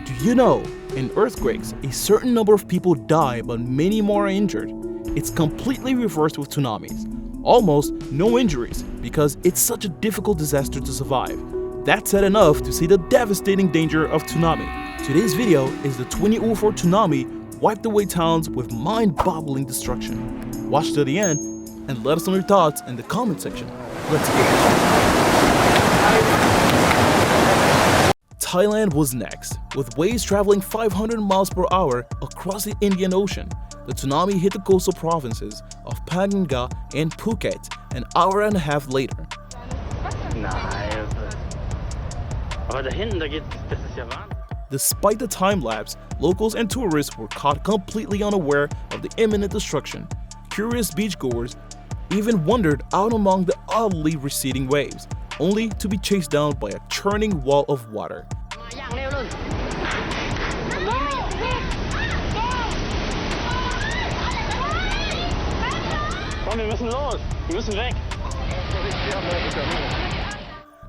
Do you know, in earthquakes, a certain number of people die but many more are injured? It's completely reversed with tsunamis. Almost no injuries because it's such a difficult disaster to survive. That's sad enough to see the devastating danger of tsunami. Today's video is the 2004 tsunami wiped away towns with mind-boggling destruction. Watch to the end and let us know your thoughts in the comment section. Let's get it. Thailand was next, with waves traveling 500 miles per hour across the Indian Ocean. The tsunami hit the coastal provinces of Pattaya and Phuket an hour and a half later. Despite the time lapse, locals and tourists were caught completely unaware of the imminent destruction. Curious beachgoers even wandered out among the oddly receding waves, only to be chased down by a churning wall of water.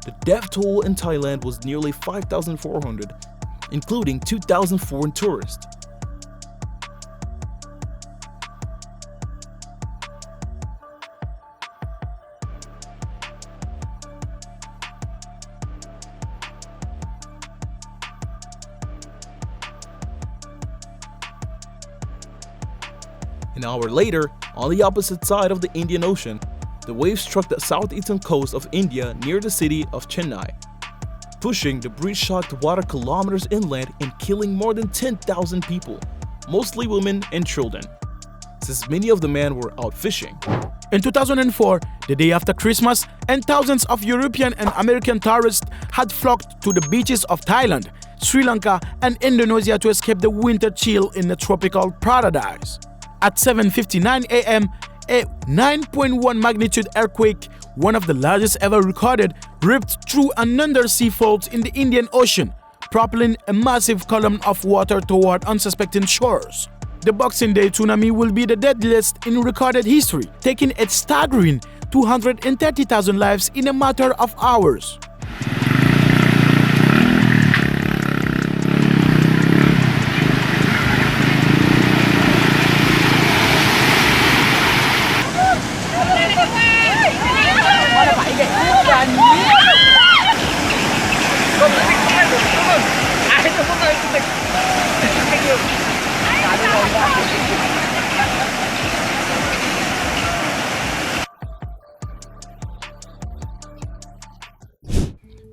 The death toll in Thailand was nearly 5,400, including 2,000 foreign tourists. An hour later, on the opposite side of the Indian Ocean, the waves struck the southeastern coast of India near the city of Chennai, pushing the breeze-shocked water kilometers inland and killing more than 10,000 people, mostly women and children, since many of the men were out fishing. In 2004, the day after Christmas, and thousands of European and American tourists had flocked to the beaches of Thailand, Sri Lanka, and Indonesia to escape the winter chill in the tropical paradise. At 7:59 a.m., a 9.1 magnitude earthquake, one of the largest ever recorded, ripped through an undersea fault in the Indian Ocean, propelling a massive column of water toward unsuspecting shores. The Boxing Day tsunami will be the deadliest in recorded history, taking a staggering 230,000 lives in a matter of hours.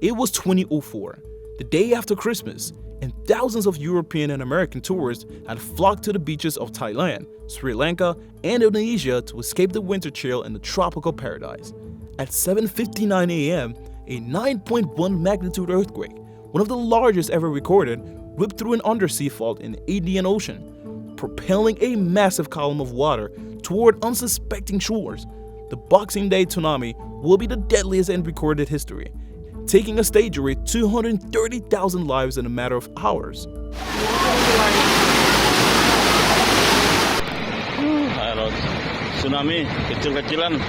It was 2004, the day after Christmas, and thousands of European and American tourists had flocked to the beaches of Thailand, Sri Lanka, and Indonesia to escape the winter chill in the tropical paradise. At 7:59 a.m., a 9.1 magnitude earthquake, one of the largest ever recorded, ripped through an undersea fault in the Indian Ocean, propelling a massive column of water toward unsuspecting shores. The Boxing Day tsunami will be the deadliest in recorded history, taking a staggering 230,000 lives in a matter of hours. Tsunami kecil-kecilan.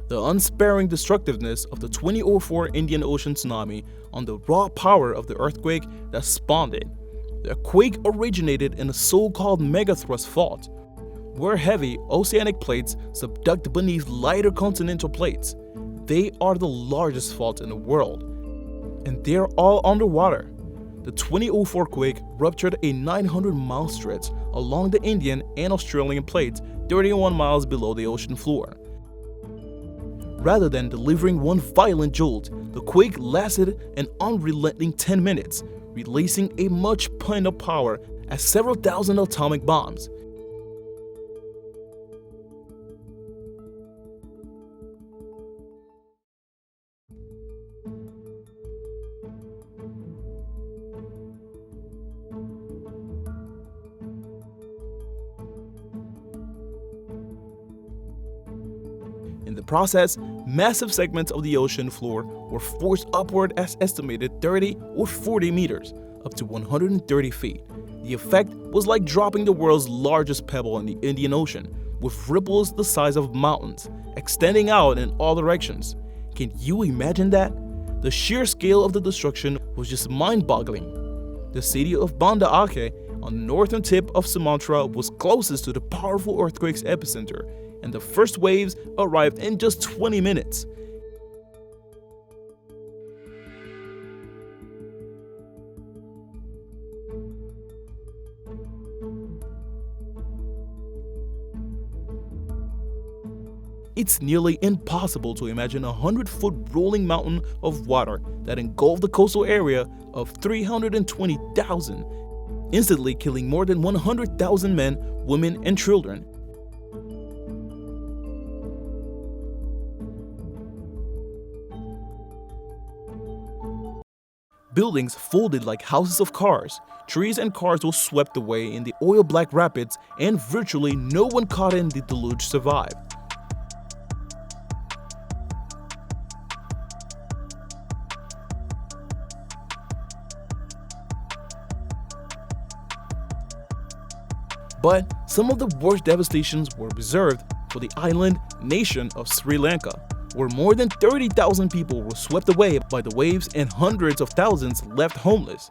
The unsparing destructiveness of the 2004 Indian Ocean tsunami on the raw power of the earthquake that spawned it. The quake originated in a so-called megathrust fault, where heavy oceanic plates subduct beneath lighter continental plates. They are the largest fault in the world, and they're all underwater. The 2004 quake ruptured a 900-mile stretch along the Indian and Australian plates 31 miles below the ocean floor. Rather than delivering one violent jolt, the quake lasted an unrelenting 10 minutes, releasing a much pent-up power as several thousand atomic bombs. In the process, massive segments of the ocean floor were forced upward as estimated 30 or 40 meters, up to 130 feet. The effect was like dropping the world's largest pebble in the Indian Ocean, with ripples the size of mountains, extending out in all directions. Can you imagine that? The sheer scale of the destruction was just mind-boggling. The city of Banda Aceh, on the northern tip of Sumatra, was closest to the powerful earthquake's epicenter, and the first waves arrived in just 20 minutes. It's nearly impossible to imagine a 100-foot rolling mountain of water that engulfed the coastal area of 320,000, instantly killing more than 100,000 men, women, and children. Buildings folded like houses of cards. Trees and cars were swept away in the oil-black rapids, and virtually no one caught in the deluge survived. But some of the worst devastations were reserved for the island nation of Sri Lanka, where more than 30,000 people were swept away by the waves and hundreds of thousands left homeless.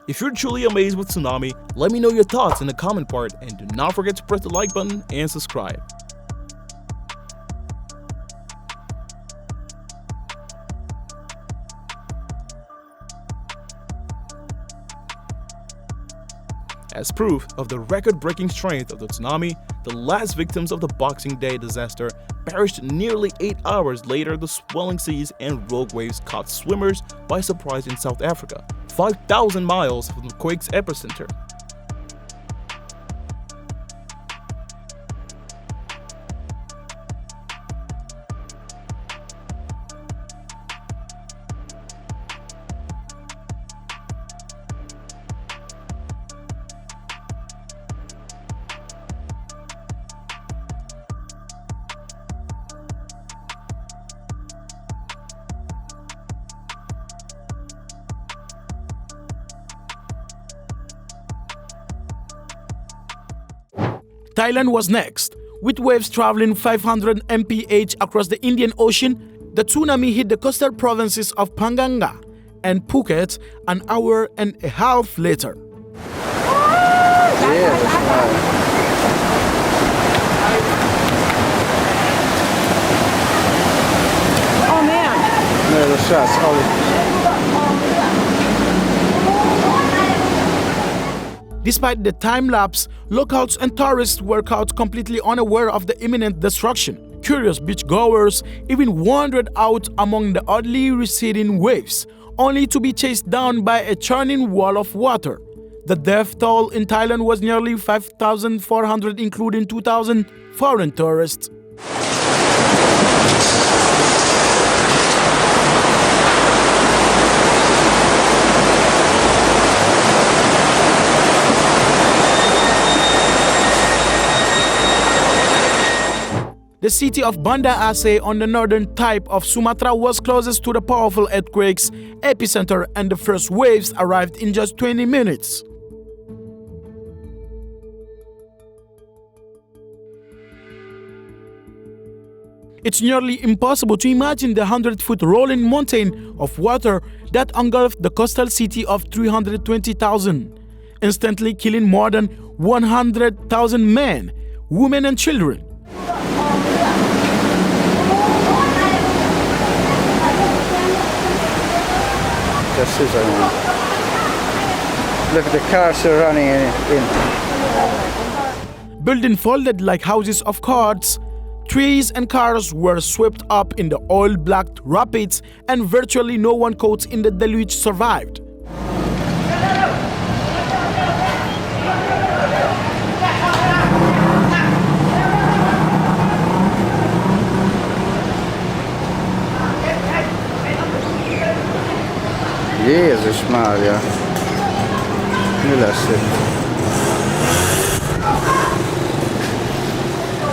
If you're truly amazed with tsunami, let me know your thoughts in the comment part, and do not forget to press the like button and subscribe. As proof of the record-breaking strength of the tsunami, the last victims of the Boxing Day disaster perished nearly 8 hours later. The swelling seas and rogue waves caught swimmers by surprise in South Africa, 5,000 miles from the quake's epicenter. Thailand was next. With waves traveling 500 mph across the Indian Ocean, the tsunami hit the coastal provinces of Panganga and Phuket an hour and a half later. Oh man! No, the shots. Despite the time lapse, locals and tourists were caught completely unaware of the imminent destruction. Curious beachgoers even wandered out among the oddly receding waves, only to be chased down by a churning wall of water. The death toll in Thailand was nearly 5,400, including 2,000 foreign tourists. The city of Banda Aceh on the northern tip of Sumatra was closest to the powerful earthquake's epicenter, and the first waves arrived in just 20 minutes. It's nearly impossible to imagine the 100-foot rolling mountain of water that engulfed the coastal city of 320,000, instantly killing more than 100,000 men, women, and children. Look, the cars are running in. Buildings folded like houses of cards, trees and cars were swept up in the oil-black rapids, and virtually no one caught in the deluge survived. Jesus Maria. Nu läser.